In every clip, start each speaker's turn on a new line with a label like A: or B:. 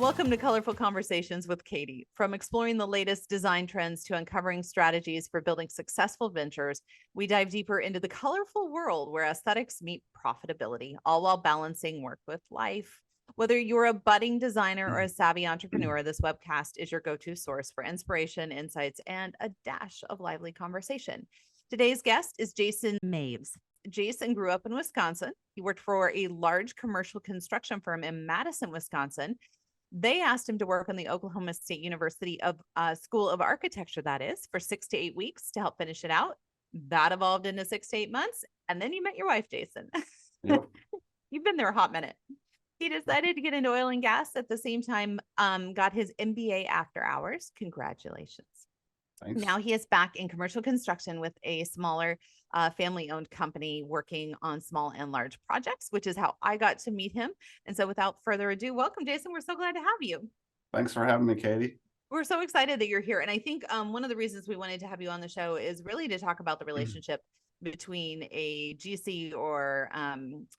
A: Welcome to Colorful Conversations with Katie. From exploring the latest design trends to uncovering strategies for building successful ventures, we dive deeper into the colorful world where aesthetics meet profitability, all while balancing work with life. Whether you're a budding designer or a savvy entrepreneur, this webcast is your go-to source for inspiration, insights, and a dash of lively conversation. Today's guest is Jason Mews. Jason grew up in Wisconsin. He worked for a large commercial construction firm in Madison, Wisconsin. They asked him to work on the Oklahoma State University School of Architecture, that is, for 6 to 8 weeks to help finish it out. That evolved into 6 to 8 months. And then you met your wife, Jason.
B: Yep.
A: You've been there a hot minute. He decided to get into oil and gas at the same time, got his MBA after hours. Congratulations.
B: Thanks.
A: Now he is back in commercial construction with a smaller family-owned company working on small and large projects, which is how I got to meet him. And so without further ado, welcome, Jason. We're so glad to have you.
B: Thanks for having me, Katie.
A: We're so excited that you're here. And I think one of the reasons we wanted to have you on the show is really to talk about the relationship between a GC or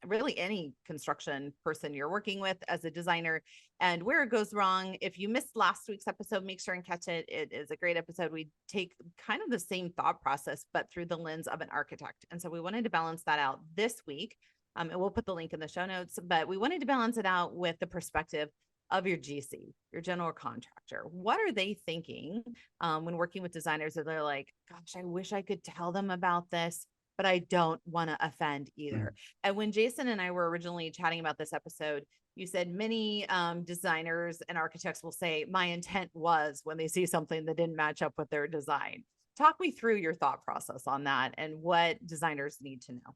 A: really any construction person you're working with as a designer and where it goes wrong. If you missed last week's episode, make sure and catch it. It is a great episode. We take kind of the same thought process, but through the lens of an architect. And so we wanted to balance that out this week. And we'll put the link in the show notes, but we wanted to balance it out with the perspective of your GC, your general contractor. What are they thinking when working with designers that they're like, gosh, I wish I could tell them about this, but I don't want to offend either. And when Jason and I were originally chatting about this episode, you said many designers and architects will say, my intent was when they see something that didn't match up with their design. Talk me through your thought process on that and what designers need to know.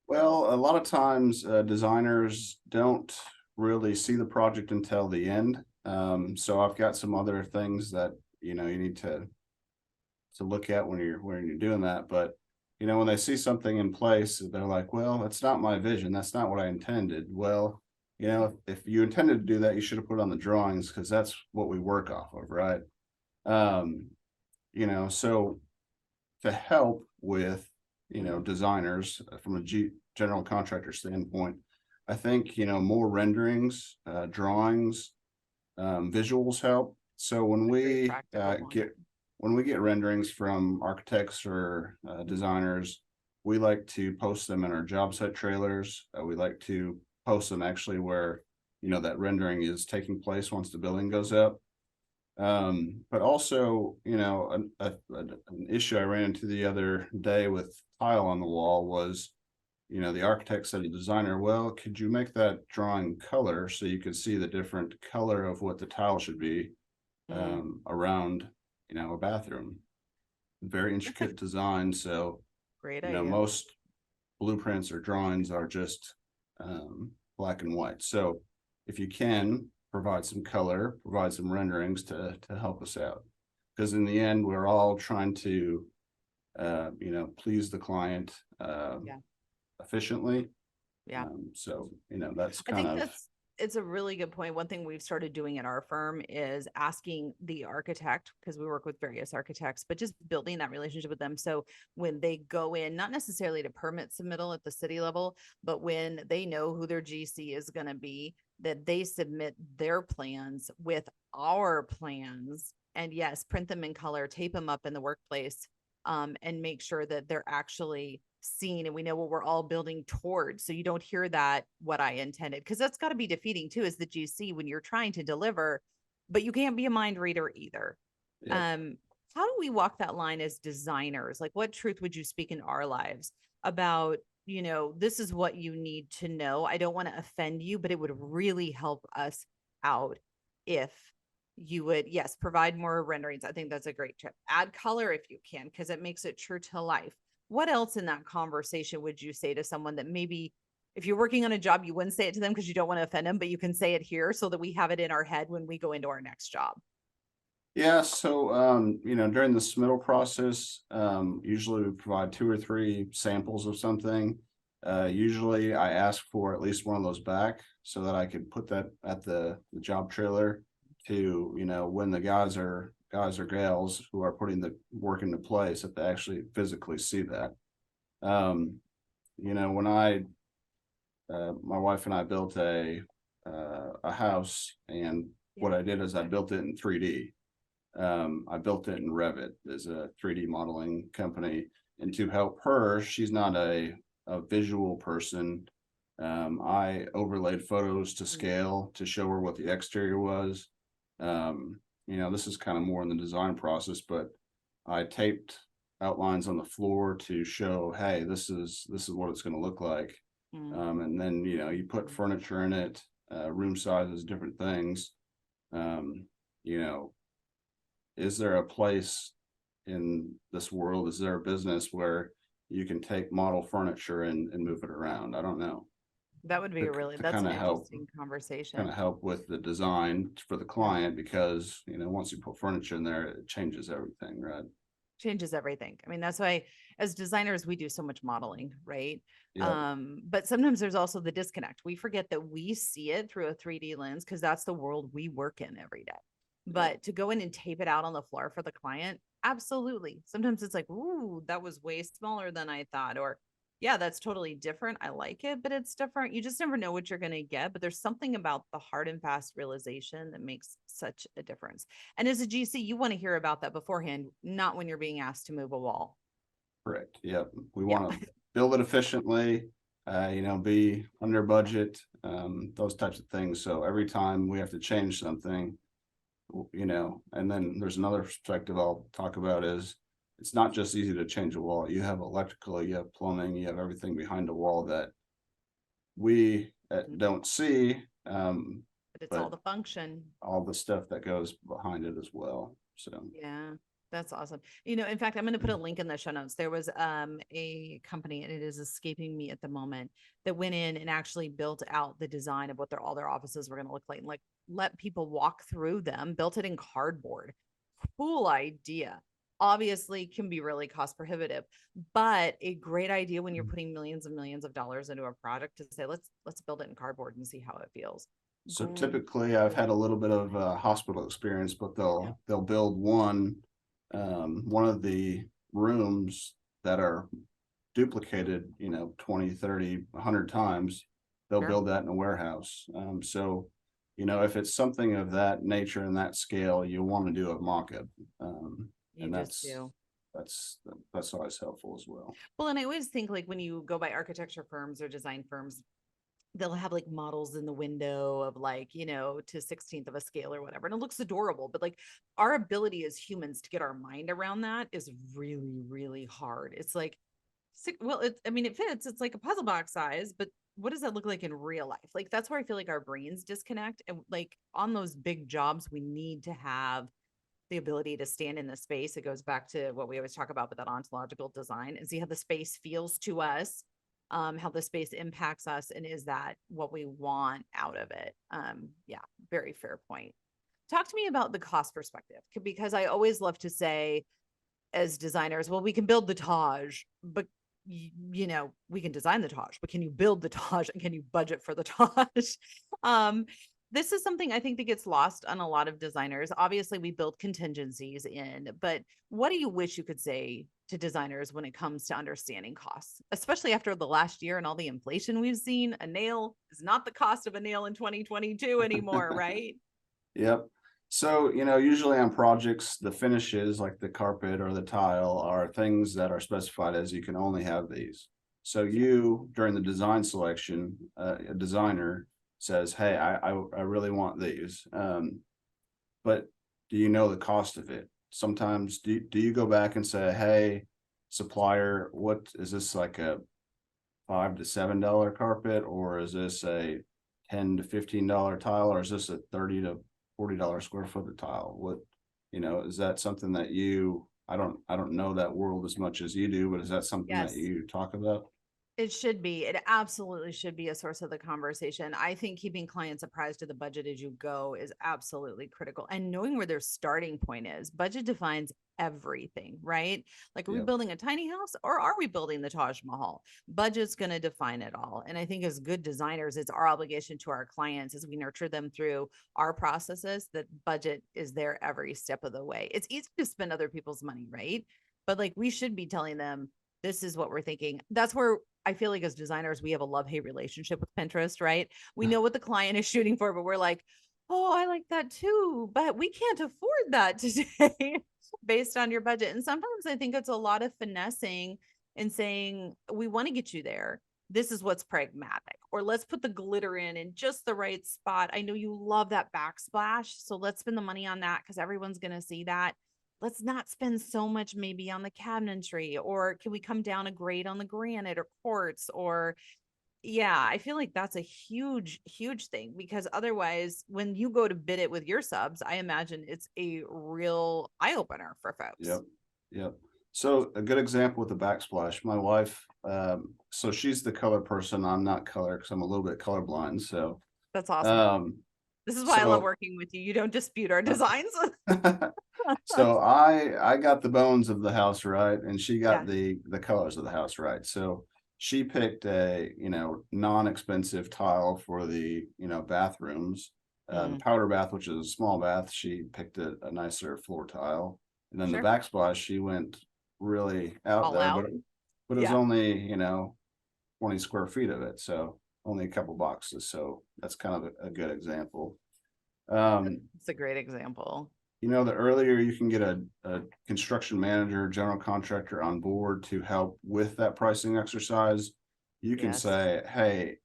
B: Well, a lot of times designers don't really see the project until the end. So I've got some other things that, you need to look at when you're doing that. But when they see something in place, they're like, well, that's not my vision. That's not what I intended. Well, if you intended to do that, you should have put it on the drawings because that's what we work off of, right? So to help with, designers from a general contractor standpoint, I think, more renderings, drawings, visuals help. So when we get renderings from architects or designers, we like to post them in our job site trailers. We like to post them actually where, that rendering is taking place once the building goes up. But also, an issue I ran into the other day with tile on the wall was, the architect said to the designer, well, could you make that drawing color so you could see the different color of what the tile should be around a bathroom? Very intricate design. So,
A: great idea.
B: Most blueprints or drawings are just black and white. So if you can provide some color, provide some renderings to help us out, because in the end, we're all trying to, please the client efficiently.
A: Yeah.
B: So, that's kind of.
A: It's a really good point. One thing we've started doing at our firm is asking the architect, because we work with various architects, but just building that relationship with them. So when they go in, not necessarily to permit submittal at the city level, but when they know who their GC is going to be, that they submit their plans with our plans and yes, print them in color, tape them up in the workplace, and make sure that they're actually seen and we know what we're all building towards. So you don't hear that what I intended, because that's got to be defeating too as the GC when you're trying to deliver, but you can't be a mind reader either. Yep. How do we walk that line as designers? Like, what truth would you speak in our lives about, this is what you need to know. I don't want to offend you, but it would really help us out if you would, yes, provide more renderings. I think that's a great tip. Add color if you can, because it makes it true to life. What else in that conversation would you say to someone that maybe if you're working on a job, you wouldn't say it to them because you don't want to offend them, but you can say it here so that we have it in our head when we go into our next job?
B: Yeah. So, during the submittal process, usually we provide 2 or 3 samples of something. Usually I ask for at least one of those back so that I could put that at the job trailer to, when the guys or gals who are putting the work into place, that they actually physically see that. When my wife and I built a house, and what I did is I built it in 3D. I built it in Revit as a 3D modeling company. And to help her, she's not a visual person. I overlaid photos to scale to show her what the exterior was. This is kind of more in the design process, but I taped outlines on the floor to show, hey, this is what it's going to look like. And then, you put furniture in it, room sizes, different things. Is there a place in this world? Is there a business where you can take model furniture and move it around? I don't know.
A: That would be that's
B: kind
A: an
B: of help,
A: interesting conversation.
B: kind of help with the design for the client, because, once you put furniture in there, it changes everything, right?
A: Changes everything. I mean, that's why as designers, we do so much modeling, right?
B: Yeah.
A: But sometimes there's also the disconnect. We forget that we see it through a 3D lens because that's the world we work in every day. But to go in and tape it out on the floor for the client, absolutely. Sometimes it's like, ooh, that was way smaller than I thought. Or, yeah, that's totally different. I like it, but it's different. You just never know what you're going to get. But there's something about the hard and fast realization that makes such a difference. And as a GC, you want to hear about that beforehand, not when you're being asked to move a wall.
B: Correct. Yep. We want to build it efficiently, be under budget, those types of things. So every time we have to change something, and then there's another perspective I'll talk about is it's not just easy to change a wall. You have electrical, you have plumbing, you have everything behind a wall that we don't see.
A: But it's all the function.
B: All the stuff that goes behind it as well. So
A: yeah, that's awesome. In fact, I'm going to put a link in the show notes. There was a company, and it is escaping me at the moment, that went in and actually built out the design of what all their offices were going to look like, and like let people walk through them, built it in cardboard. Cool idea. Obviously can be really cost prohibitive, but a great idea when you're putting millions and millions of dollars into a project to say, let's build it in cardboard and see how it feels.
B: So typically I've had a little bit of hospital experience, but they'll build one of the rooms that are duplicated, 20, 30, 100 times. They'll build that in a warehouse. So, if it's something of that nature and that scale, you want to do a mock-up. And that's always helpful as well.
A: Well, and I always think like when you go by architecture firms or design firms, they'll have like models in the window of like, to 16th of a scale or whatever. And it looks adorable, but like our ability as humans to get our mind around that is really, really hard. It's like, well, it fits. It's like a puzzle box size, but what does that look like in real life? Like, that's where I feel like our brains disconnect. And like on those big jobs, we need to have the ability to stand in the space. It goes back to what we always talk about with that ontological design, and see how the space feels to us, how the space impacts us, and is that what we want out of it? Yeah, very fair point. Talk to me about the cost perspective, because I always love to say as designers, well, we can build the Taj, but we can design the Taj, but can you build the Taj, and can you budget for the Taj? This is something I think that gets lost on a lot of designers. Obviously, we build contingencies in, but what do you wish you could say to designers when it comes to understanding costs, especially after the last year and all the inflation we've seen? A nail is not the cost of a nail in 2022 anymore, right?
B: Yep. So, usually on projects, the finishes like the carpet or the tile are things that are specified as you can only have these. So during the design selection, a designer says, hey, I really want these. But do you know the cost of it? Sometimes do you go back and say, hey, supplier, what is this, like a $5 to $7 carpet, or is this a $10 to $15 tile, or is this a $30 to $40 square foot of tile? What, is that something that I don't know that world as much as you do, but is that something that you talk about?
A: It should be. It absolutely should be a source of the conversation. I think keeping clients apprised of the budget as you go is absolutely critical. And knowing where their starting point is. Budget defines everything, right? Like, are we building a tiny house, or are we building the Taj Mahal? Budget's going to define it all. And I think as good designers, it's our obligation to our clients as we nurture them through our processes that budget is there every step of the way. It's easy to spend other people's money, right? But like, we should be telling them, this is what we're thinking. That's where I feel like as designers, we have a love-hate relationship with Pinterest, right? We know what the client is shooting for, but we're like, oh, I like that too, but we can't afford that today based on your budget. And sometimes I think it's a lot of finessing and saying, we want to get you there. This is what's pragmatic, or let's put the glitter in just the right spot. I know you love that backsplash, so let's spend the money on that because everyone's going to see that. Let's not spend so much maybe on the cabinetry, or can we come down a grade on the granite or quartz, or yeah, I feel like that's a huge, huge thing because otherwise, when you go to bid it with your subs, I imagine it's a real eye opener for folks.
B: Yep. Yep. So a good example with the backsplash, my wife, so she's the color person. I'm not color because I'm a little bit colorblind. So,
A: That's awesome.
B: um,
A: This is why I love
B: so,
A: working with you. You don't dispute our designs.
B: so I got the bones of the house right, and she
A: Yeah,
B: got the colors of the house right. So she picked a, non-expensive tile for the, bathrooms. The
A: mm,
B: powder bath, which is a small bath, she picked a nicer floor tile. And then the
A: sure.
B: backsplash, she went really out
A: All
B: there,
A: out.
B: but it was
A: Yeah,
B: only, 20 square feet of it. So only a couple boxes. So that's kind of a good example. Um,
A: it's a great example.
B: the earlier you can get a construction manager, general contractor on board to help with that pricing exercise, you can
A: Yes.
B: say, hey,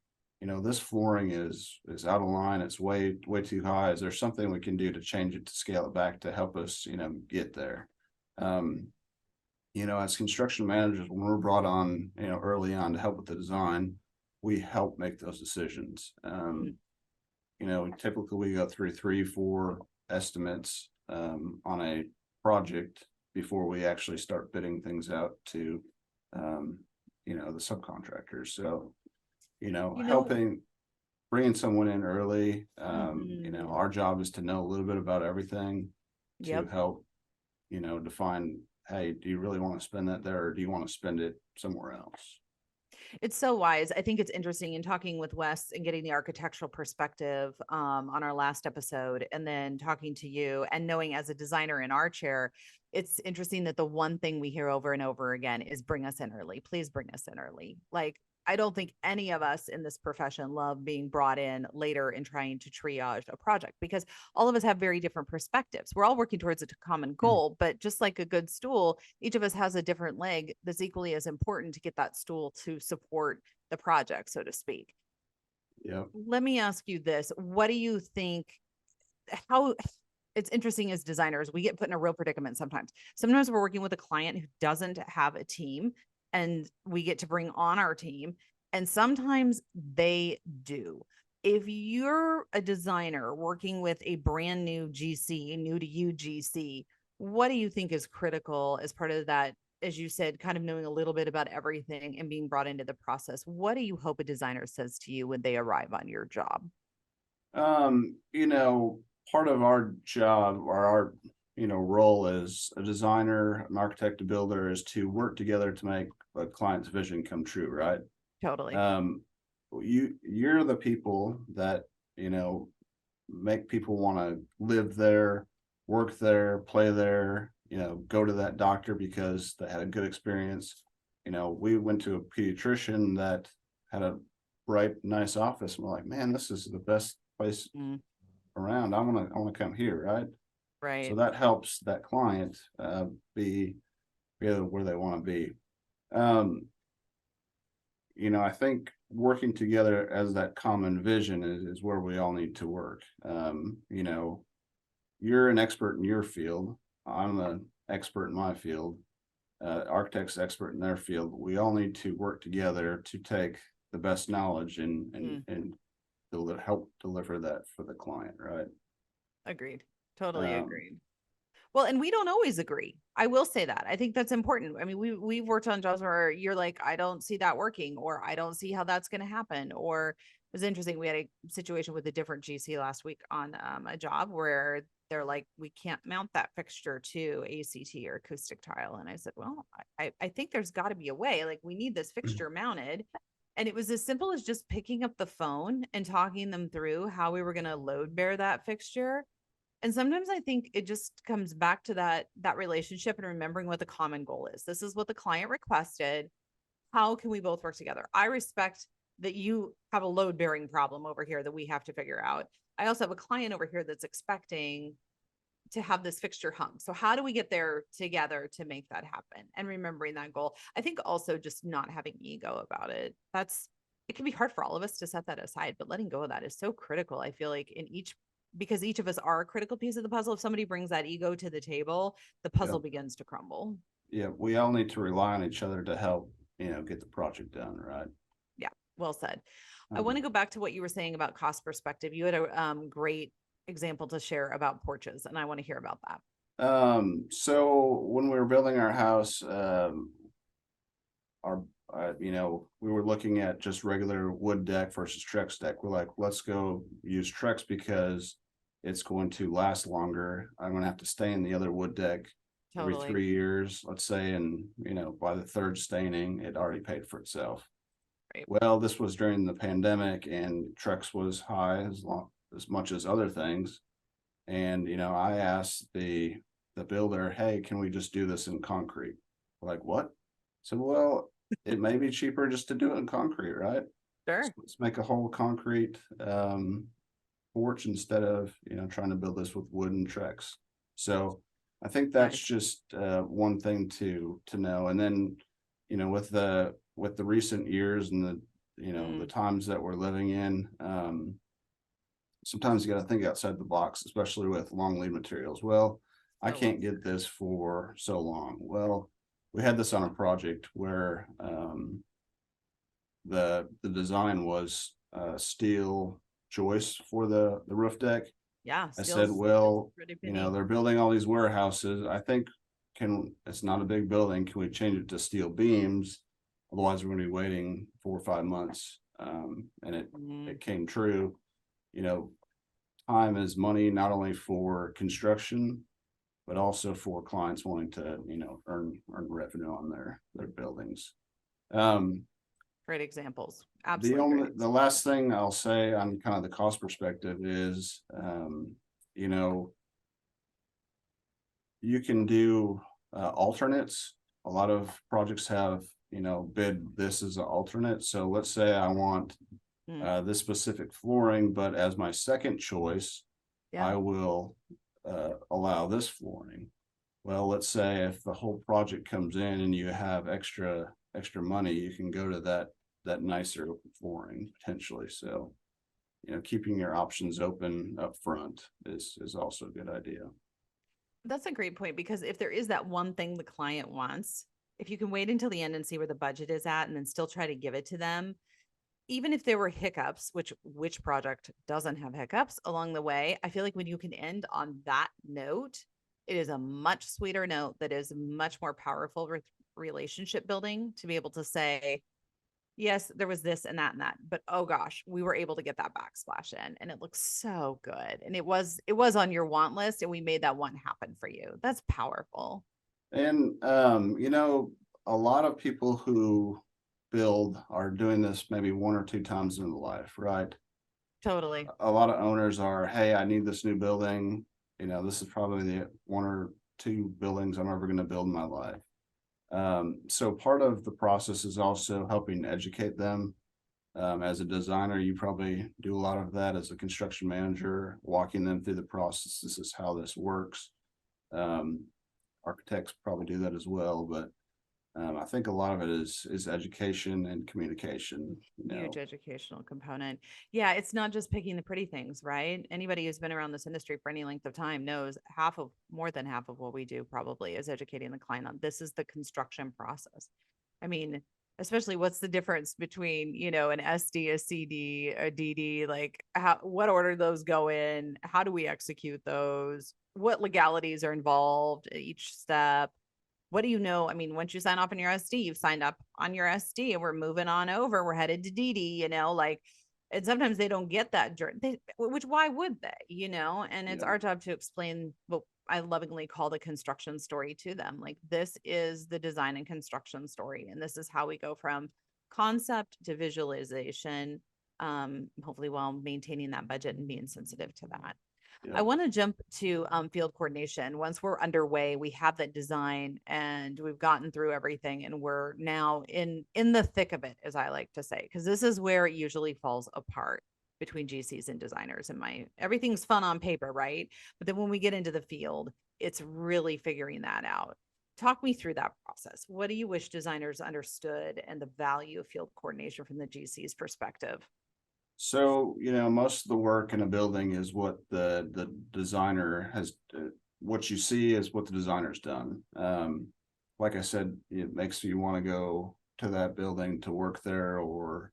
B: this flooring is out of line. It's way too high. Is there something we can do to change it, to scale it back, to help us, get there? Um, as construction managers, when we're brought on, early on to help with the design, we help make those decisions.
A: Mm,
B: Typically we go through 3, 4 estimates on a project before we actually start bidding things out to, um, the subcontractors. So,
A: You know,
B: helping bringing someone in early,
A: mhm.
B: our job is to know a little bit about everything to
A: Yep.
B: help, define, hey, do you really want to spend that there, or do you want to spend it somewhere else?
A: It's so wise. I think it's interesting in talking with Wes and getting the architectural perspective on our last episode, and then talking to you and knowing as a designer in our chair, it's interesting that the one thing we hear over and over again is bring us in early. Please bring us in early. Like, I don't think any of us in this profession love being brought in later and trying to triage a project because all of us have very different perspectives. We're all working towards a common goal, but just like a good stool, each of us has a different leg that's equally as important to get that stool to support the project, so to speak.
B: Yep.
A: Let me ask you this. What do you think? How it's interesting as designers, we get put in a real predicament sometimes. Sometimes we're working with a client who doesn't have a team and we get to bring on our team. And sometimes they do. If you're a designer working with a brand new GC, new to you GC, what do you think is critical as part of that? As you said, kind of knowing a little bit about everything and being brought into the process. What do you hope a designer says to you when they arrive on your job?
B: Part of our job, or our, role as a designer, an architect, a builder, is to work together to make a client's vision come true, right?
A: Totally.
B: Um, you're the people that, make people want to live there, work there, play there, go to that doctor because they had a good experience. We went to a pediatrician that had a bright, nice office, and we're like, man, this is the best place
A: Mm,
B: around. I want to come here, right? So
A: right.
B: that helps that client be where they want to be. Um, I think working together as that common vision is where we all need to work. You're an expert in your field. I'm an expert in my field. Architects expert in their field. We all need to work together to take the best knowledge and and
A: Mm,
B: and help deliver that for the client, right?
A: agreed. Totally
B: Um,
A: agreed. Well, and we don't always agree. I will say that. I think that's important. I mean, we've worked on jobs where you're like, I don't see that working, or I don't see how that's going to happen. Or it was interesting. We had a situation with a different GC last week on a job where they're like, we can't mount that fixture to ACT or acoustic tile. And I said, well, I think there's got to be a way. Like, we need this fixture mounted. And it was as simple as just picking up the phone and talking them through how we were going to load bear that fixture. And sometimes I think it just comes back to that relationship and remembering what the common goal is. This is what the client requested. How can we both work together? I respect that you have a load bearing problem over here that we have to figure out. I also have a client over here that's expecting to have this fixture hung. So how do we get there together to make that happen? And remembering that goal. I think also just not having ego about it. It can be hard for all of us to set that aside, but letting go of that is so critical. I feel like because each of us are a critical piece of the puzzle. If somebody brings that ego to the table, the puzzle begins to crumble.
B: Yeah, we all need to rely on each other to help, get the project done, right?
A: Yeah, well said. I want to go back to what you were saying about cost perspective. You had a great example to share about porches, and I want to hear about that.
B: So when we were building our house, we were looking at just regular wood deck versus Trex deck. We're like, let's go use Trex because it's going to last longer. I'm going to have to stain the other wood deck every
A: Totally.
B: 3 years, let's say, and by the third staining, it already paid for itself.
A: Right.
B: Well, this was during the pandemic, and Trex was high as much as other things. And I asked the builder, "Hey, can we just do this in concrete?" Like, what? So, well, it may be cheaper just to do it in concrete, right?
A: Sure.
B: So let's make a whole concrete porch instead of trying to build this with wooden Trex. So I think that's just one thing to know. And then with the recent years and the times that we're living in, sometimes you got to think outside the box, especially with long lead materials. Well, I can't get this for so long. Well, we had this on a project where the design was steel joists for the roof deck.
A: Yeah.
B: I said, well, they're building all these warehouses. I think it's not a big building. Can we change it to steel beams? Otherwise, we're going to be waiting 4 or 5 months. And it came true. Time is money, not only for construction, but also for clients wanting to, earn revenue on their buildings.
A: Great examples. Absolutely.
B: The last thing I'll say on kind of the cost perspective is, you can do alternates. A lot of projects have, bid this as an alternate. So let's say I want this specific flooring, but as my second choice, I will allow this flooring. Well, let's say if the whole project comes in and you have extra money, you can go to that nicer flooring potentially. So, keeping your options open up front is also a good idea.
A: That's a great point, because if there is that one thing the client wants, if you can wait until the end and see where the budget is at and then still try to give it to them, even if there were hiccups, which project doesn't have hiccups along the way, I feel like when you can end on that note, it is a much sweeter note that is much more powerful relationship building, to be able to say, yes, there was this and that, but oh gosh, we were able to get that backsplash in and it looks so good. And it was on your want list and we made that one happen for you. That's powerful.
B: And, a lot of people who build are doing this maybe 1 or 2 times in their life, right?
A: Totally.
B: A lot of owners are, hey, I need this new building. This is probably the 1 or 2 buildings I'm ever going to build in my life. So part of the process is also helping educate them. As a designer, you probably do a lot of that. As a construction manager, walking them through the process. This is how this works. Architects probably do that as well, but I think a lot of it is education and communication.
A: Huge educational component. Yeah, it's not just picking the pretty things, right? Anybody who's been around this industry for any length of time knows more than half of what we do probably is educating the client on this is the construction process. I mean, especially what's the difference between, an SD, a CD, a DD, like what order those go in, how do we execute those, what legalities are involved at each step. What do you know? I mean, once you sign off on your SD, you've signed up on your SD and we're moving on over. We're headed to DD, and sometimes they don't get that journey, which why would they, and it's our job to explain what I lovingly call the construction story to them. Like, this is the design and construction story. And this is how we go from concept to visualization, hopefully while maintaining that budget and being sensitive to that. I want to jump to field coordination. Once we're underway, we have that design and we've gotten through everything and we're now in the thick of it, as I like to say, because this is where it usually falls apart. between GCs and designers. Everything's fun on paper, right? But then when we get into the field, it's really figuring that out. Talk me through that process. What do you wish designers understood and the value of field coordination from the GC's perspective?
B: So, most of the work in a building is what the designer has, what you see is what the designer's done. Like I said, it makes you want to go to that building to work there, or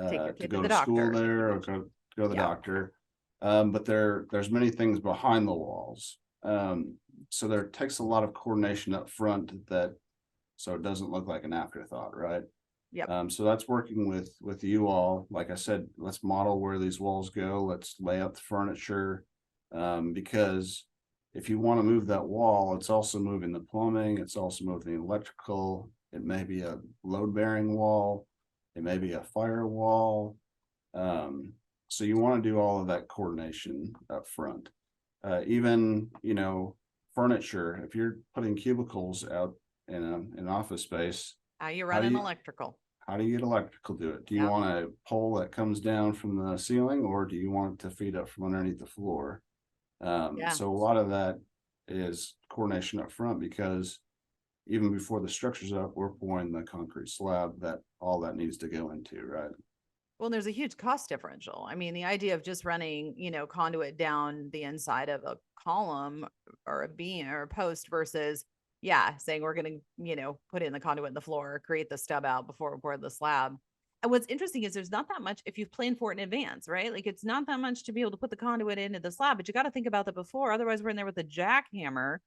A: Take your
B: to
A: kid to
B: go
A: the
B: to school
A: doctor, like you
B: there, or
A: mentioned.
B: go to the
A: Yep.
B: doctor. But there's many things behind the walls. So there takes a lot of coordination up front, so it doesn't look like an afterthought, right?
A: Yep.
B: So that's working with you all. Like I said, let's model where these walls go. Let's lay out the furniture. Because if you want to move that wall, it's also moving the plumbing. It's also moving the electrical. It may be a load bearing wall. It may be a firewall. So you want to do all of that coordination up front. Even, furniture, if you're putting cubicles out in an office space,
A: How you
B: how
A: run
B: do
A: an
B: you
A: electrical?
B: how do you get electrical to it? Do you
A: Yep.
B: want a pole that comes down from the ceiling, or do you want it to feed up from underneath the floor?
A: Yeah.
B: So a lot of that is coordination up front, because even before the structure's up, we're pouring the concrete slab that all that needs to go into, right?
A: Well, there's a huge cost differential. I mean, the idea of just running, conduit down the inside of a column or a beam or a post versus, yeah, saying we're going to, put in the conduit in the floor, create the stub out before we pour the slab. And what's interesting is there's not that much if you've planned for it in advance, right? Like it's not that much to be able to put the conduit into the slab, but you got to think about that before. Otherwise, we're in there with a jackhammering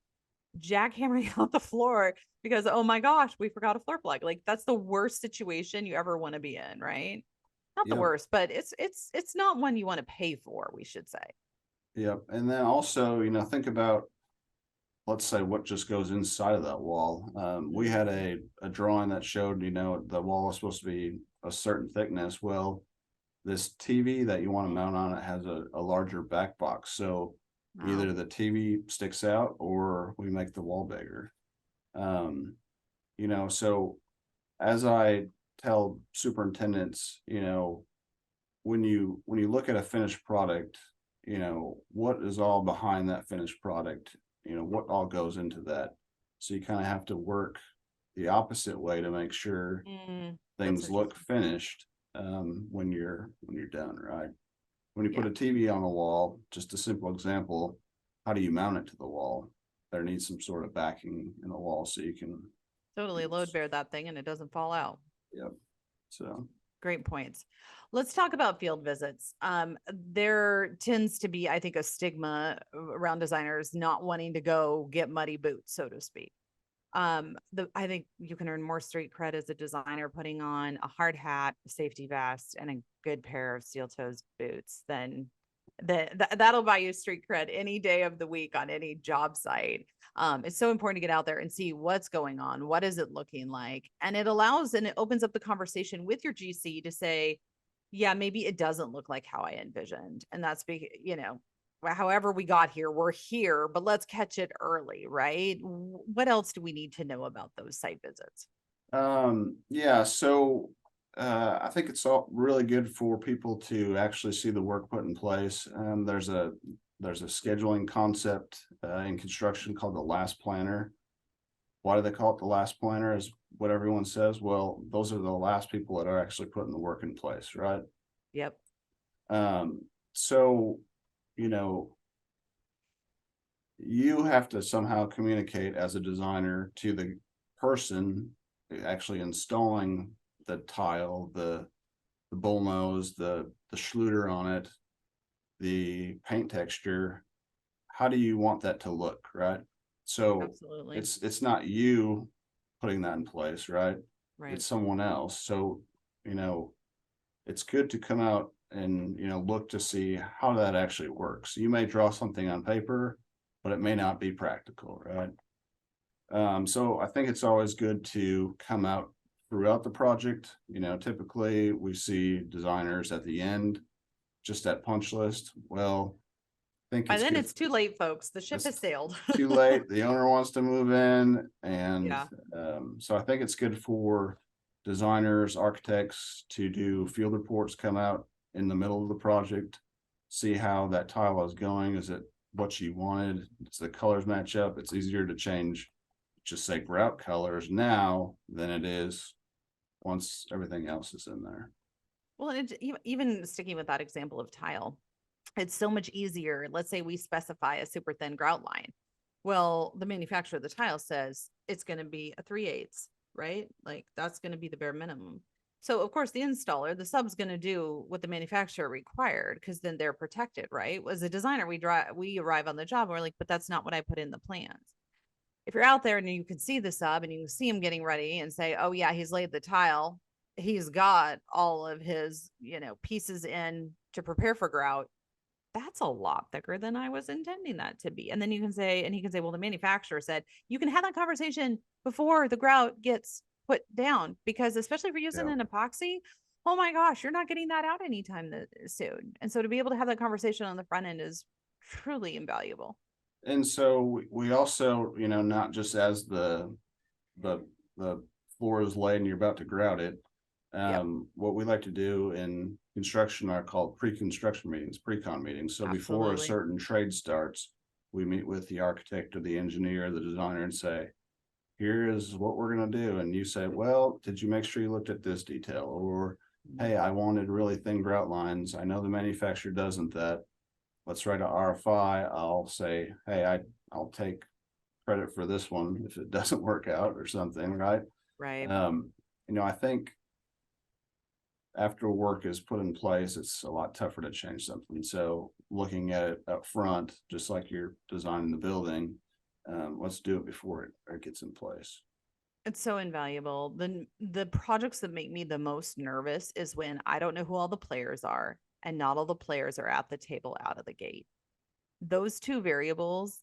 A: out the floor because, oh my gosh, we forgot a floor plug. Like that's the worst situation you ever want to be in, right? Not the
B: Yep.
A: worst, but it's not one you want to pay for, we should say.
B: Yep. And then also, think about, let's say, what just goes inside of that wall. We had a drawing that showed, the wall is supposed to be a certain thickness. Well, this TV that you want to mount on it has a larger back box. So
A: Wow.
B: either the TV sticks out or we make the wall bigger. Um, so as I tell superintendents, when you look at a finished product, what is all behind that finished product, what all goes into that. So you kind of have to work the opposite way to make sure
A: That's
B: things look
A: interesting.
B: finished, when you're done, right? When you put
A: Yeah,
B: a TV on the wall, just a simple example, how do you mount it to the wall? There needs some sort of backing in the wall so you can,
A: totally load bear that thing and it doesn't fall out.
B: yep. So
A: Great points. Let's talk about field visits. There tends to be, I think, a stigma around designers not wanting to go get muddy boots, so to speak. I think you can earn more street cred as a designer putting on a hard hat, a safety vest, and a good pair of steel toes boots than that'll buy you street cred any day of the week on any job site. It's so important to get out there and see what's going on. What is it looking like? And it allows and it opens up the conversation with your GC to say, yeah, maybe it doesn't look like how I envisioned. And that's, however we got here, we're here, but let's catch it early, right? What else do we need to know about those site visits?
B: yeah, so I think it's all really good for people to actually see the work put in place. There's a scheduling concept in construction called the last planner. Why do they call it the last planner? Is what everyone says. Well, those are the last people that are actually putting the work in place, right?
A: Yep.
B: So, you have to somehow communicate as a designer to the person actually installing the tile, the bullnose, the schluter on it, the paint texture. How do you want that to look, right? So
A: Absolutely.
B: it's not you putting that in place, right?
A: Right.
B: It's someone else. So, it's good to come out and, look to see how that actually works. You may draw something on paper, but it may not be practical, right? So I think it's always good to come out throughout the project. Typically we see designers at the end, just that punch list. Well, I think
A: By
B: it's
A: then
B: good.
A: it's too late, folks. The ship
B: It's
A: has sailed.
B: too late. The owner wants to move in. And
A: Yeah.
B: so I think it's good for designers, architects to do field reports, come out, in the middle of the project, see how that tile is going. Is it what you wanted? Does the colors match up? It's easier to change, just say grout colors now than it is once everything else is in there.
A: Well, and even sticking with that example of tile, it's so much easier. Let's say we specify a super thin grout line. Well, the manufacturer of the tile says it's going to be a 3/8, right? Like that's going to be the bare minimum. So of course the installer, the sub's going to do what the manufacturer required because then they're protected, right? As a designer, we arrive on the job and we're like, but that's not what I put in the plans. If you're out there and you can see the sub and you can see him getting ready and say, oh yeah, he's laid the tile, he's got all of his, pieces in to prepare for grout, that's a lot thicker than I was intending that to be. And then you can say, and he can say, well, the manufacturer said you can have that conversation before the grout gets put down, because especially if you're using an epoxy, oh my gosh, you're not getting that out anytime soon. And so to be able to have that conversation on the front end is truly invaluable.
B: And so we also, not just as the the floor is laid and you're about to grout it.
A: Yep.
B: What we like to do in construction are called pre-construction meetings, pre-con meetings. So before a
A: Absolutely.
B: certain trade starts, we meet with the architect or the engineer, the designer, and say, here is what we're going to do. And you say, well, did you make sure you looked at this detail? Or, hey, I wanted really thin grout lines. I know the manufacturer doesn't that. Let's write an RFI. I'll say, hey, I'll take credit for this one if it doesn't work out or something, right?
A: Right.
B: I think after work is put in place, it's a lot tougher to change something. So looking at it up front, just like you're designing the building, let's do it before it gets in place.
A: It's so invaluable. The projects that make me the most nervous is when I don't know who all the players are and not all the players are at the table out of the gate. Those two variables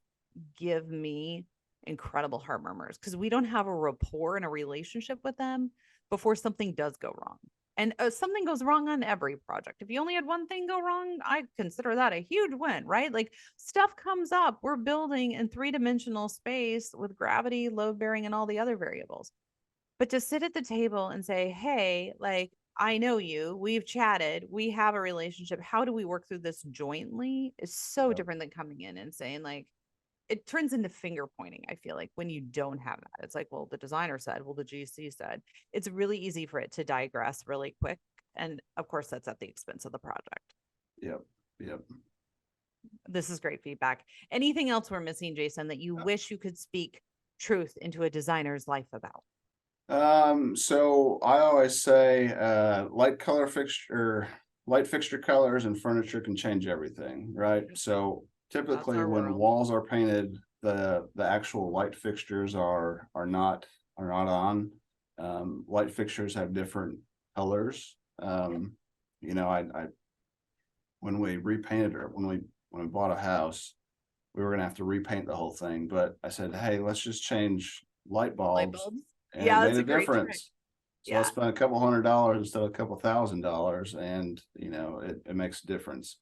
A: give me incredible heart murmurs because we don't have a rapport and a relationship with them before something does go wrong. And something goes wrong on every project. If you only had one thing go wrong, I consider that a huge win, right? Like stuff comes up. We're building in 3-dimensional space with gravity, load bearing, and all the other variables. But to sit at the table and say, hey, like, I know you, we've chatted, we have a relationship. How do we work through this jointly is so
B: Yep.
A: different than coming in and saying, like, it turns into finger pointing. I feel like when you don't have that, it's like, well, the designer said, well, the GC said. It's really easy for it to digress really quick. And of course, that's at the expense of the project.
B: Yep. Yep.
A: This is great feedback. Anything else we're missing, Jason, that you wish you could speak truth into a designer's life about?
B: So I always say light fixture colors and furniture can change everything, right? So
A: That's
B: typically
A: our
B: when
A: world.
B: walls are painted, the actual light fixtures are not on. Light fixtures have different colors. I when we repainted or when we bought a house, we were gonna have to repaint the whole thing. But I said, hey, let's just change light
A: Light
B: bulbs,
A: bulbs.
B: and it
A: Yeah,
B: made
A: that's
B: a
A: a great trick.
B: difference. So I
A: Yeah.
B: spent a couple $100 instead of a couple $1,000, and it makes a difference.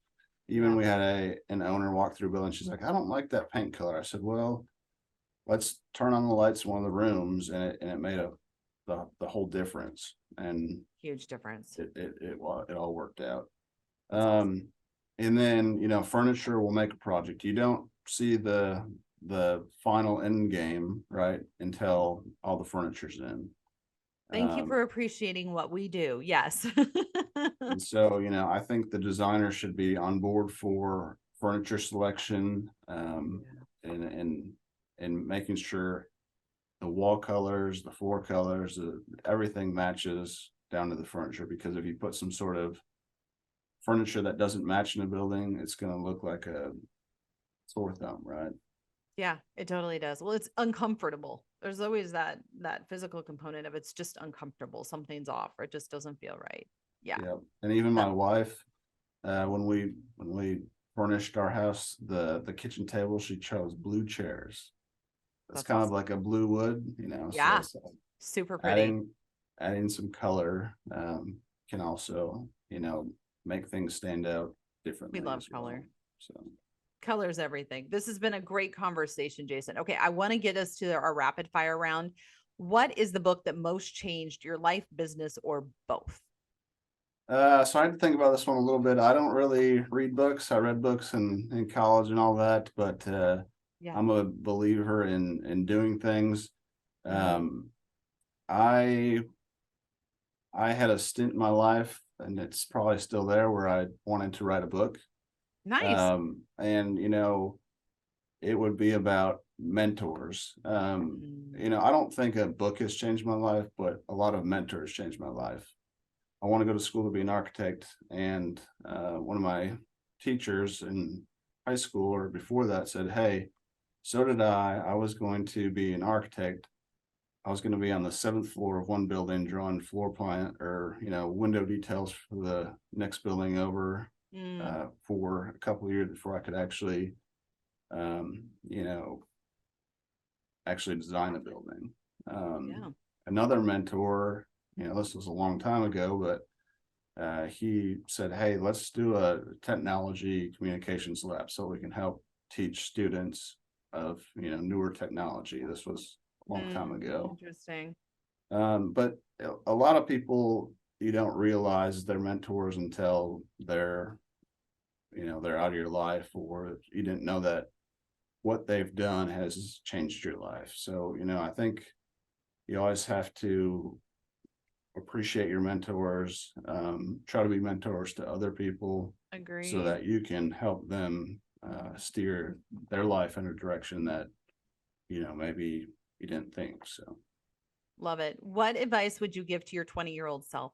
B: Even
A: Yeah.
B: we had an owner walk through a building. She's like, I don't like that paint color. I said, well, let's turn on the lights in one of the rooms, and it made the whole difference. And
A: Huge difference.
B: it all worked out.
A: That's awesome.
B: And then furniture will make a project. You don't see the final end game, right, until all the furniture's in.
A: Thank you
B: Um,
A: for appreciating what we do. Yes.
B: and so I think the designer should be on board for furniture selection, and making sure the wall colors, the floor colors, everything matches down to the furniture. Because if you put some sort of furniture that doesn't match in a building, it's going to look like a sore thumb, right?
A: Yeah, it totally does. Well, it's uncomfortable. There's always that physical component of it's just uncomfortable. Something's off or it just doesn't feel right. Yeah.
B: Yeah. And even
A: That,
B: my wife, when we furnished our house, the kitchen table, she chose blue chairs. It's
A: that's
B: kind of
A: awesome.
B: like a blue wood, so
A: Yeah.
B: it's
A: Super pretty.
B: adding some color can also, make things stand out
A: We
B: differently
A: love
B: as
A: color.
B: well. So
A: Colors everything. This has been a great conversation, Jason. Okay, I want to get us to our rapid fire round. What is the book that most changed your life, business, or both?
B: So I had to think about this one a little bit. I don't really read books. I read books in college and all that, but
A: Yeah.
B: I'm a believer in doing things.
A: Mm.
B: Um, I I had a stint in my life, and it's probably still there, where I wanted to write a book.
A: Nice.
B: And it would be about mentors.
A: Mm.
B: I don't think a book has changed my life, but a lot of mentors changed my life. I want to go to school to be an architect, and one of my teachers in high school or before that said, "Hey, so did I. I was going to be an architect. I was going to be on the seventh floor of one building, drawing floor plan or window details for the next building over
A: Mm.
B: for a couple of years before I could actually, um, you know, actually design a building." Um,
A: Yeah.
B: Another mentor, this was a long time ago, but he said, "Hey, let's do a technology communications lab so we can help teach students of newer technology." This was a long time
A: Mm.
B: ago.
A: Interesting.
B: But a lot of people, you don't realize they're mentors until they're out of your life, or you didn't know that what they've done has changed your life. So I think you always have to appreciate your mentors, try to be mentors to other people so
A: Agreed.
B: that you can help them steer their life in a direction that maybe you didn't think. So
A: Love it. What advice would you give to your 20-year-old self?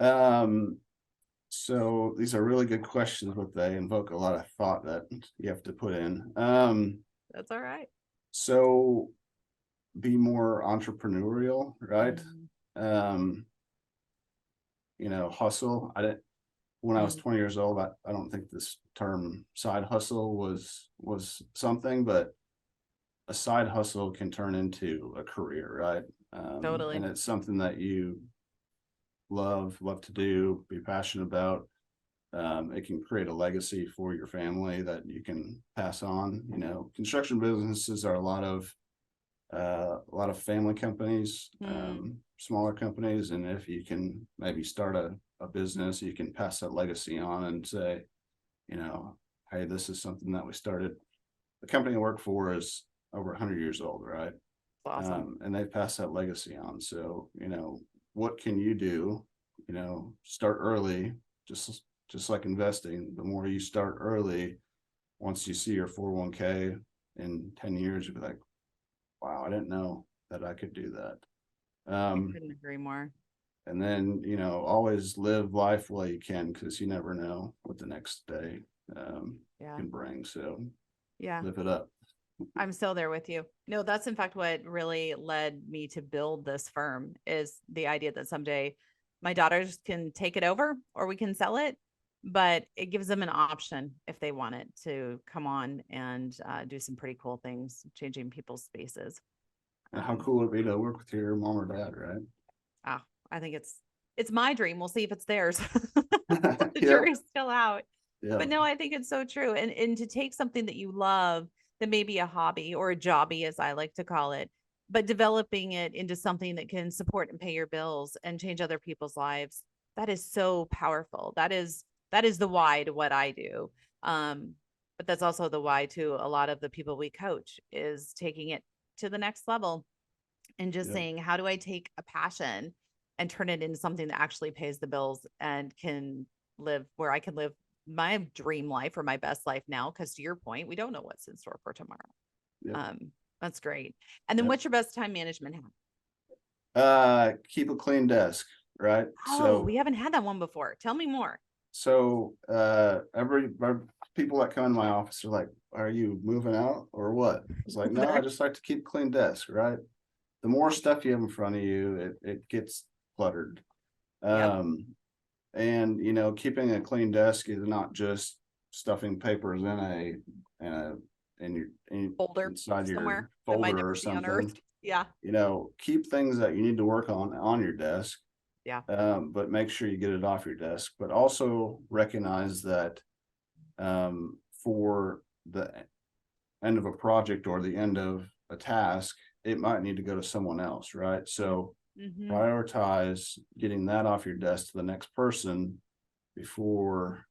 B: um so these are really good questions, but they invoke a lot of thought that you have to put in.
A: That's all right.
B: So be more entrepreneurial, right?
A: Mm.
B: um Hustle. I didn't When I was
A: Mm.
B: 20 years old, I don't think this term side hustle was something, but a side hustle can turn into a career, right? And
A: Totally.
B: it's something that you love to do, be passionate about. It can create a legacy for your family that you can pass on. Construction businesses are a lot of family companies,
A: Mm.
B: smaller companies, and if you can maybe start a business, you can pass that legacy on and say, you know, hey, this is something that we started. The company I work for is over 100 years old, right?
A: Awesome.
B: And they pass that legacy on. So, what can you do? Start early, just like investing. The more you start early, once you see your 401k in 10 years, you'll be like, wow, I didn't know that I could do that.
A: I couldn't agree more.
B: And then, always live life while you can, because you never know what the next day
A: Yeah.
B: can bring. So
A: Yeah.
B: live it up.
A: I'm still there with you. No, that's in fact what really led me to build this firm is the idea that someday my daughters can take it over or we can sell it, but it gives them an option if they want it to come on and do some pretty cool things, changing people's spaces.
B: And how
A: Um,
B: cool would it be to work with your mom or dad, right?
A: ah, I think it's my dream. We'll see if it's theirs. The
B: Yep.
A: jury's still out. But
B: Yep.
A: no, I think it's so true. And to take something that you love that may be a hobby or a jobby, as I like to call it, but developing it into something that can support and pay your bills and change other people's lives, that is so powerful. That is the why to what I do. Um, but that's also the why to a lot of the people we coach is taking it to the next level and just
B: Yep.
A: saying, how do I take a passion and turn it into something that actually pays the bills and can live where I can live my dream life or my best life now? Because to your point, we don't know what's in store for tomorrow.
B: Yep.
A: That's great. And then
B: Yep.
A: what's your best time management hack?
B: Keep a clean desk, right?
A: Oh,
B: So
A: we haven't had that one before. Tell me more.
B: every people that come in my office are like, "Are you moving out or what?" It's like, no, I
A: There.
B: just like to keep a clean desk, right? The more stuff you have in front of you, it gets cluttered.
A: Yep.
B: Um, and keeping a clean desk is not just stuffing papers in a
A: Folder
B: inside
A: somewhere
B: your
A: that might
B: folder or
A: never be
B: something.
A: unearthed. Yeah.
B: Keep things that you need to work on your desk,
A: Yeah.
B: but make sure you get it off your desk. But also recognize that for the end of a project or the end of a task, it might need to go to someone else, right? So
A: Mhm.
B: prioritize getting that off your desk to the next person before,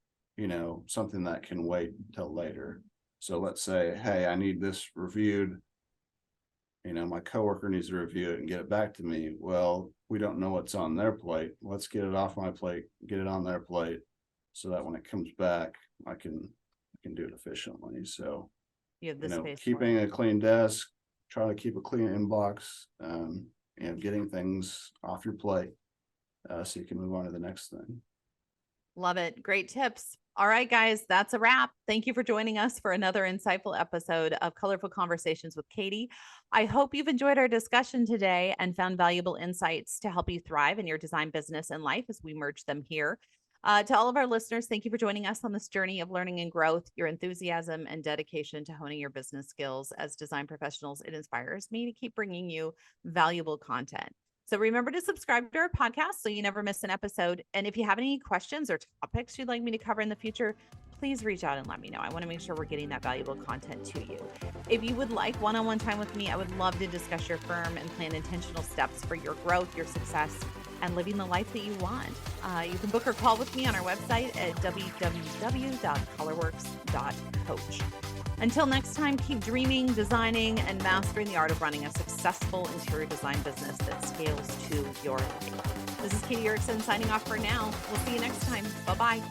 B: something that can wait until later. So let's say, hey, I need this reviewed. My coworker needs to review it and get it back to me. Well, we don't know what's on their plate. Let's get it off my plate, get it on their plate, so that when it comes back, I can do it efficiently. So,
A: You have the space for
B: keeping
A: it.
B: a clean desk, try to keep a clean inbox, getting things off your plate, so you can move on to the next thing.
A: Love it. Great tips. All right, guys, that's a wrap. Thank you for joining us for another insightful episode of Colorful Conversations with Katie. I hope you've enjoyed our discussion today and found valuable insights to help you thrive in your design business and life as we merge them here. To all of our listeners, thank you for joining us on this journey of learning and growth. Your enthusiasm and dedication to honing your business skills as design professionals, it inspires me to keep bringing you valuable content. So remember to subscribe to our podcast so you never miss an episode. And if you have any questions or topics you'd like me to cover in the future, please reach out and let me know. I want to make sure we're getting that valuable content to you. If you would like one-on-one time with me, I would love to discuss your firm and plan intentional steps for your growth, your success, and living the life that you want. You can book or call with me on our website at www.colorworks.coach. Until next time, keep dreaming, designing, and mastering the art of running a successful interior design business that scales to your life. This is Katie Erickson signing off for now. We'll see you next time. Bye-bye.